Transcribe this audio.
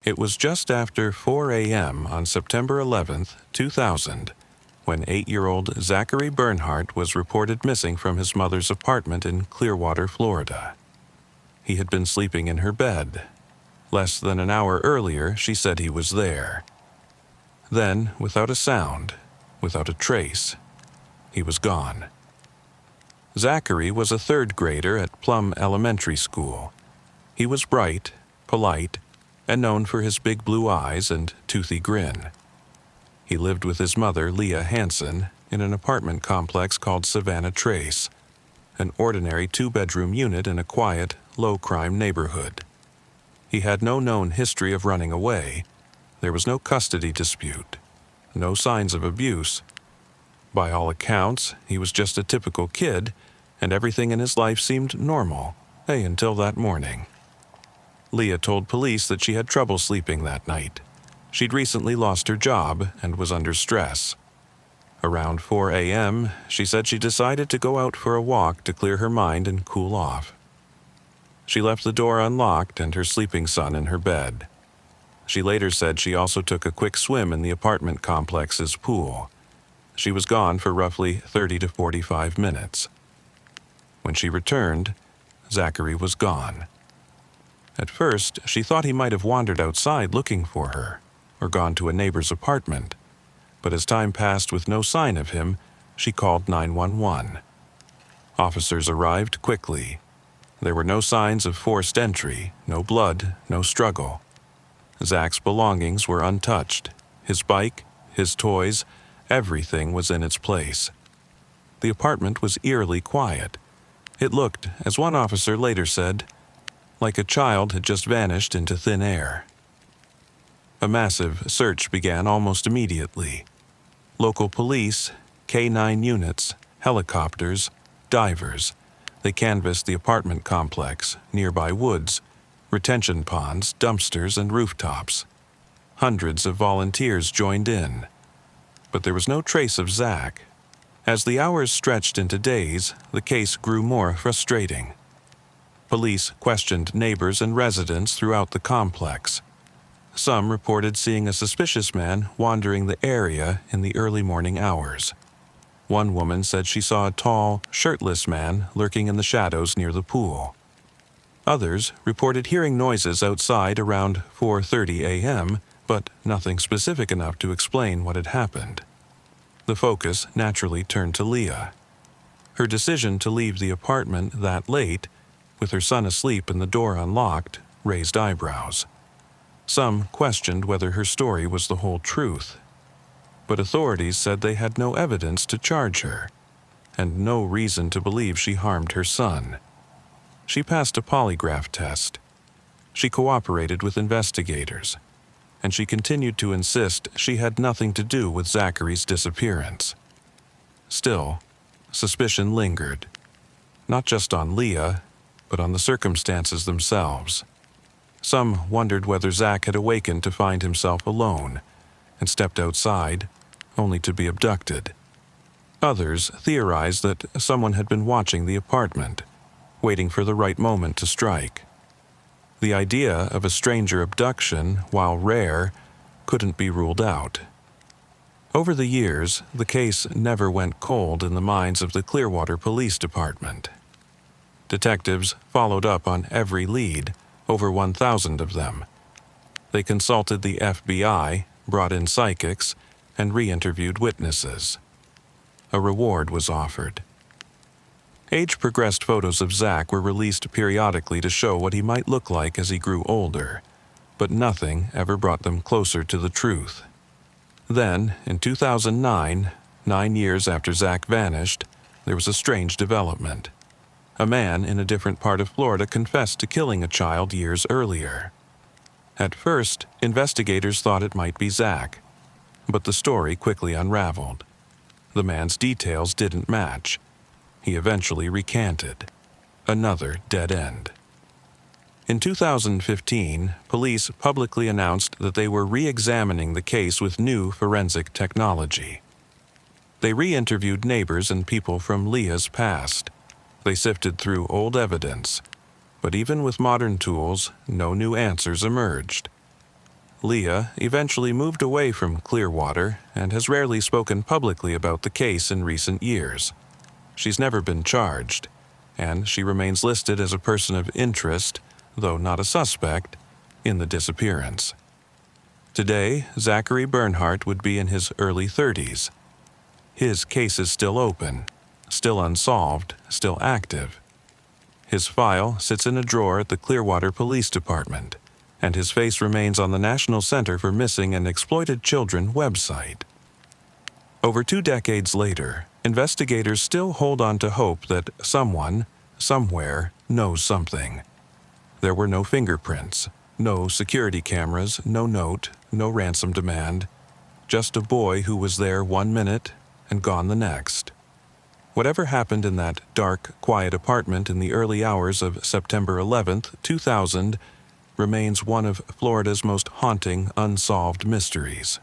It was just after 4 a.m. on September 11th, 2000, when 8-year-old Zachary Bernhardt was reported missing from his mother's apartment in Clearwater, Florida. He had been sleeping in her bed. Less than an hour earlier, she said he was there. Then, without a sound, without a trace, he was gone. Zachary was a third grader at Plum Elementary School. He was bright, polite, and known for his big blue eyes and toothy grin. He lived with his mother, Leah Hansen, in an apartment complex called Savannah Trace, an ordinary 2-bedroom unit in a quiet, low-crime neighborhood. He had no known history of running away. There was no custody dispute, no signs of abuse. By all accounts, he was just a typical kid, and everything in his life seemed normal, until that morning. Leah told police that she had trouble sleeping that night. She'd recently lost her job and was under stress. Around 4 a.m., she said she decided to go out for a walk to clear her mind and cool off. She left the door unlocked and her sleeping son in her bed. She later said she also took a quick swim in the apartment complex's pool. She was gone for roughly 30 to 45 minutes. When she returned, Zachary was gone. At first, she thought he might have wandered outside looking for her, or gone to a neighbor's apartment. But as time passed with no sign of him, she called 911. Officers arrived quickly. There were no signs of forced entry, no blood, no struggle. Zach's belongings were untouched. His bike, his toys, everything was in its place. The apartment was eerily quiet. It looked, as one officer later said, like a child had just vanished into thin air. A massive search began almost immediately. Local police, K-9 units, helicopters, divers, they canvassed the apartment complex, nearby woods, retention ponds, dumpsters, and rooftops. Hundreds of volunteers joined in. But there was no trace of Zach. As the hours stretched into days, the case grew more frustrating. Police questioned neighbors and residents throughout the complex. Some reported seeing a suspicious man wandering the area in the early morning hours. One woman said she saw a tall, shirtless man lurking in the shadows near the pool. Others reported hearing noises outside around 4:30 a.m., but nothing specific enough to explain what had happened. The focus naturally turned to Leah. Her decision to leave the apartment that late, with her son asleep and the door unlocked, raised eyebrows. Some questioned whether her story was the whole truth. But authorities said they had no evidence to charge her, and no reason to believe she harmed her son. She passed a polygraph test. She cooperated with investigators, and she continued to insist she had nothing to do with Zachary's disappearance. Still, suspicion lingered, not just on Leah, but on the circumstances themselves. Some wondered whether Zach had awakened to find himself alone and stepped outside, only to be abducted. Others theorized that someone had been watching the apartment, waiting for the right moment to strike. The idea of a stranger abduction, while rare, couldn't be ruled out. Over the years, the case never went cold in the minds of the Clearwater Police Department. Detectives followed up on every lead, over 1,000 of them. They consulted the FBI, brought in psychics, and re-interviewed witnesses. A reward was offered. Age-progressed photos of Zach were released periodically to show what he might look like as he grew older, but nothing ever brought them closer to the truth. Then, in 2009, 9 years after Zach vanished, there was a strange development. A man in a different part of Florida confessed to killing a child years earlier. At first, investigators thought it might be Zach, but the story quickly unraveled. The man's details didn't match. He eventually recanted. Another dead end. In 2015, police publicly announced that they were re-examining the case with new forensic technology. They re-interviewed neighbors and people from Leah's past. They sifted through old evidence, but even with modern tools, no new answers emerged. Leah eventually moved away from Clearwater and has rarely spoken publicly about the case in recent years. She's never been charged, and she remains listed as a person of interest, though not a suspect, in the disappearance. Today, Zachary Bernhardt would be in his early 30s. His case is still open, still unsolved, still active. His file sits in a drawer at the Clearwater Police Department, and his face remains on the National Center for Missing and Exploited Children website. Over 2 decades later, investigators still hold on to hope that someone, somewhere, knows something. There were no fingerprints, no security cameras, no note, no ransom demand, just a boy who was there 1 minute and gone the next. Whatever happened in that dark, quiet apartment in the early hours of September 11th, 2000, remains one of Florida's most haunting unsolved mysteries.